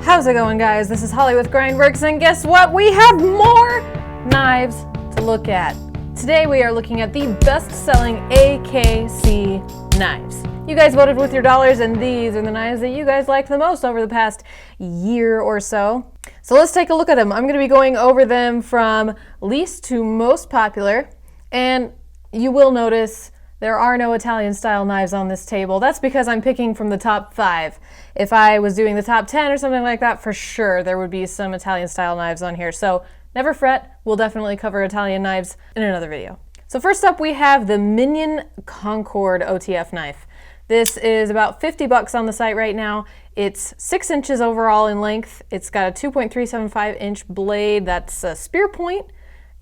How's it going, guys? This is Holly with Grindworx, and guess what? We have more knives to look at. Today we are looking at the best-selling AKC knives. You guys voted with your dollars, and these are the knives that you guys liked the most over the past year or so. So let's take a look at them. I'm going to be going over them from least to most popular, and you will notice there are no Italian-style knives on this table. That's because I'm picking from the top 5. If I was doing the top 10 or something like that, for sure there would be some Italian-style knives on here. So never fret, we'll definitely cover Italian knives in another video. So first up, we have the Minion Concord OTF knife. This is about 50 bucks on the site right now. It's 6 inches overall in length. It's got a 2.375 inch blade that's a spear point,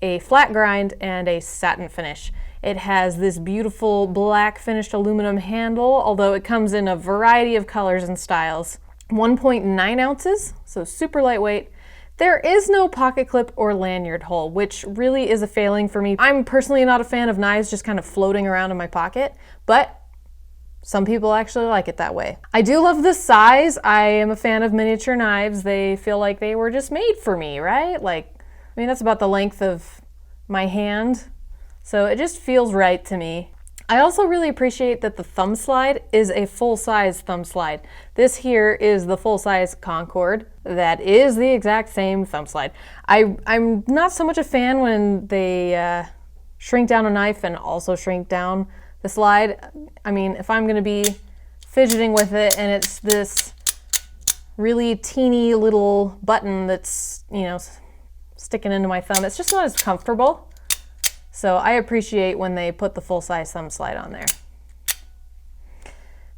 a flat grind, and a satin finish. It has this beautiful black finished aluminum handle, although it comes in a variety of colors and styles. 1.9 ounces, so super lightweight. There is no pocket clip or lanyard hole, which really is a failing for me. I'm personally not a fan of knives just kind of floating around in my pocket, but some people actually like it that way. I do love the size. I am a fan of miniature knives. They feel like they were just made for me, right? Like, I mean, that's about the length of my hand. So it just feels right to me. I also really appreciate that the thumb slide is a full-size thumb slide. This here is the full-size Concord. That is the exact same thumb slide. I'm not so much a fan when they shrink down a knife and also shrink down the slide. I mean, if I'm gonna be fidgeting with it and it's this really teeny little button that's, you know, sticking into my thumb, it's just not as comfortable. So I appreciate when they put the full-size thumb slide on there.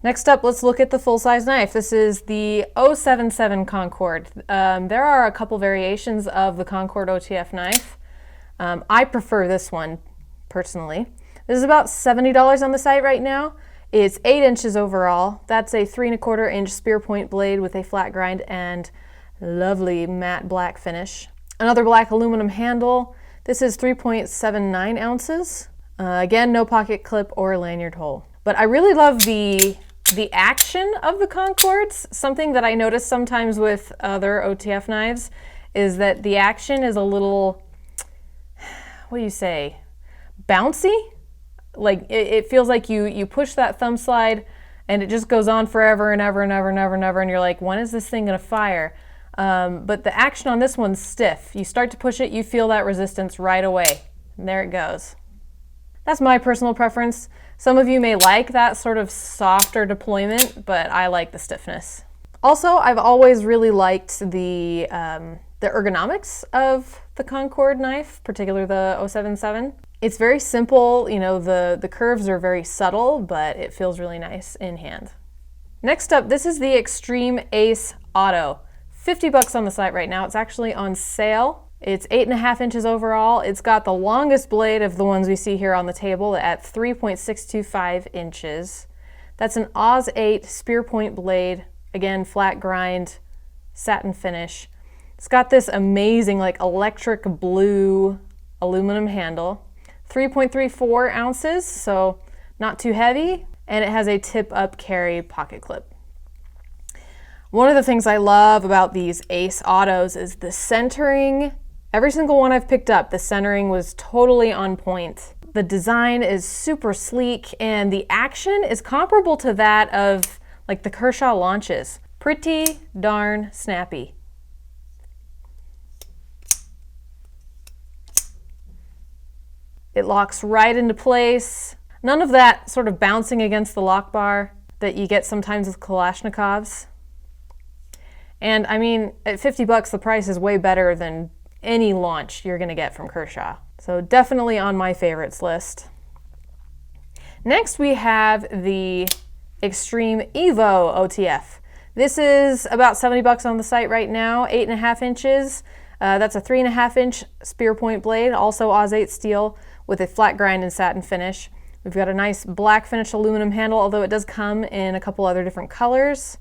Next up, let's look at the full-size knife. This is the 077 Concord. There are a couple variations of the Concord OTF knife. I prefer this one, personally. This is about $70 on the site right now. It's 8 inches overall. That's a 3¼ inch spear point blade with a flat grind and lovely matte black finish. Another black aluminum handle. This is 3.79 ounces. Again, no pocket clip or lanyard hole. But I really love the action of the Concords. Something that I notice sometimes with other OTF knives is that the action is a little, what do you say, bouncy? Like it feels like you push that thumb slide and it just goes on forever and ever and ever and ever and ever, and you're like, when is this thing gonna fire? But the action on this one's stiff. You start to push it, you feel that resistance right away. And there it goes. That's my personal preference. Some of you may like that sort of softer deployment, but I like the stiffness. Also, I've always really liked the ergonomics of the Concord knife, particularly the 077. It's very simple, you know, the curves are very subtle, but it feels really nice in hand. Next up, this is the X-treme Ace Auto. 50 bucks on the site right now. It's actually on sale. It's 8.5 inches overall. It's got the longest blade of the ones we see here on the table at 3.625 inches. That's an Oz 8 spear point blade. Again, flat grind, satin finish. It's got this amazing like electric blue aluminum handle. 3.34 ounces, so not too heavy. And it has a tip-up carry pocket clip. One of the things I love about these Ace Autos is the centering. Every single one I've picked up, the centering was totally on point. The design is super sleek and the action is comparable to that of like the Kershaw launches. Pretty darn snappy. It locks right into place. None of that sort of bouncing against the lock bar that you get sometimes with Kalashnikovs. And I mean, at 50 bucks, the price is way better than any launch you're gonna get from Kershaw. So definitely on my favorites list. Next, we have the X-treme EVO OTF. This is about 70 bucks on the site right now, 8.5 inches. That's a 3.5 inch spear point blade, also Oz 8 steel with a flat grind and satin finish. We've got a nice black finished aluminum handle, although it does come in a couple other different colors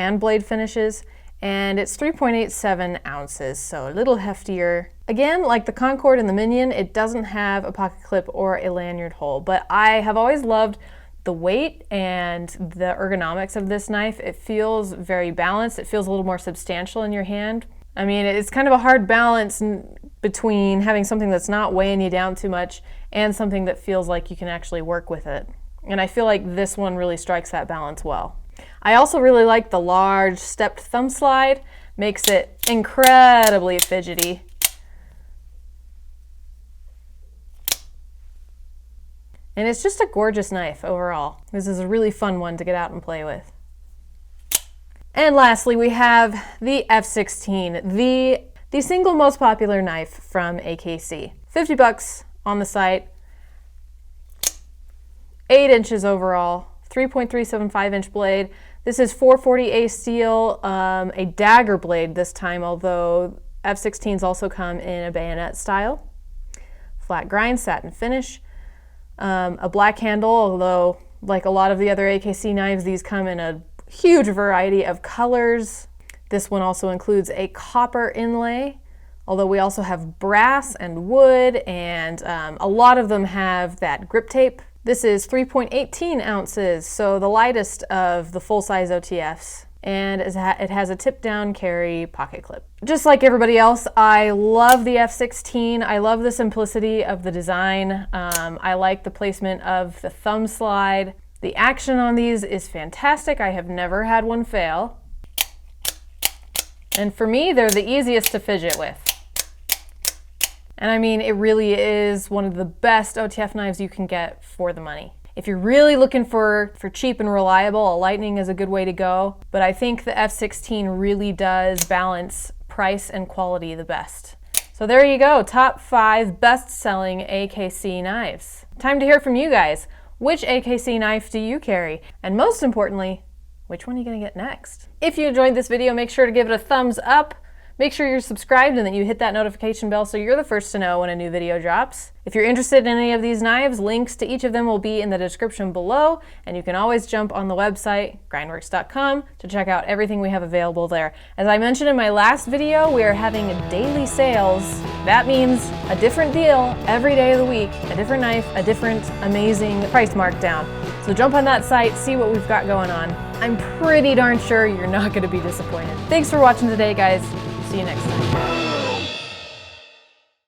and blade finishes, and it's 3.87 ounces, so a little heftier. Again, like the Concord and the Minion, it doesn't have a pocket clip or a lanyard hole, but I have always loved the weight and the ergonomics of this knife. It feels very balanced. It feels a little more substantial in your hand. I mean, it's kind of a hard balance between having something that's not weighing you down too much and something that feels like you can actually work with it. And I feel like this one really strikes that balance well. I also really like the large stepped thumb slide. Makes it incredibly fidgety. And it's just a gorgeous knife overall. This is a really fun one to get out and play with. And lastly, we have the F16, the single most popular knife from AKC. 50 bucks on the site, 8 inches overall, 3.375 inch blade. This is 440 Ace steel, a dagger blade this time, although F16s also come in a bayonet style. Flat grind, satin finish. A black handle, although like a lot of the other AKC knives, these come in a huge variety of colors. This one also includes a copper inlay, although we also have brass and wood, and a lot of them have that grip tape. This is 3.18 ounces, so the lightest of the full-size OTFs, and it has a tip-down carry pocket clip. Just like everybody else, I love the F16. I love the simplicity of the design. I like the placement of the thumb slide. The action on these is fantastic. I have never had one fail. And for me, they're the easiest to fidget with. And I mean, it really is one of the best OTF knives you can get for the money. If you're really looking for cheap and reliable, a Lightning is a good way to go. But I think the F16 really does balance price and quality the best. So there you go, top 5 best-selling AKC knives. Time to hear from you guys. Which AKC knife do you carry? And most importantly, which one are you gonna get next? If you enjoyed this video, make sure to give it a thumbs up. Make sure you're subscribed and that you hit that notification bell so you're the first to know when a new video drops. If you're interested in any of these knives, links to each of them will be in the description below, and you can always jump on the website, grindworx.com, to check out everything we have available there. As I mentioned in my last video, we are having daily sales. That means a different deal every day of the week, a different knife, a different amazing price markdown. So jump on that site, see what we've got going on. I'm pretty darn sure you're not going to be disappointed. Thanks for watching today, guys. See you next time.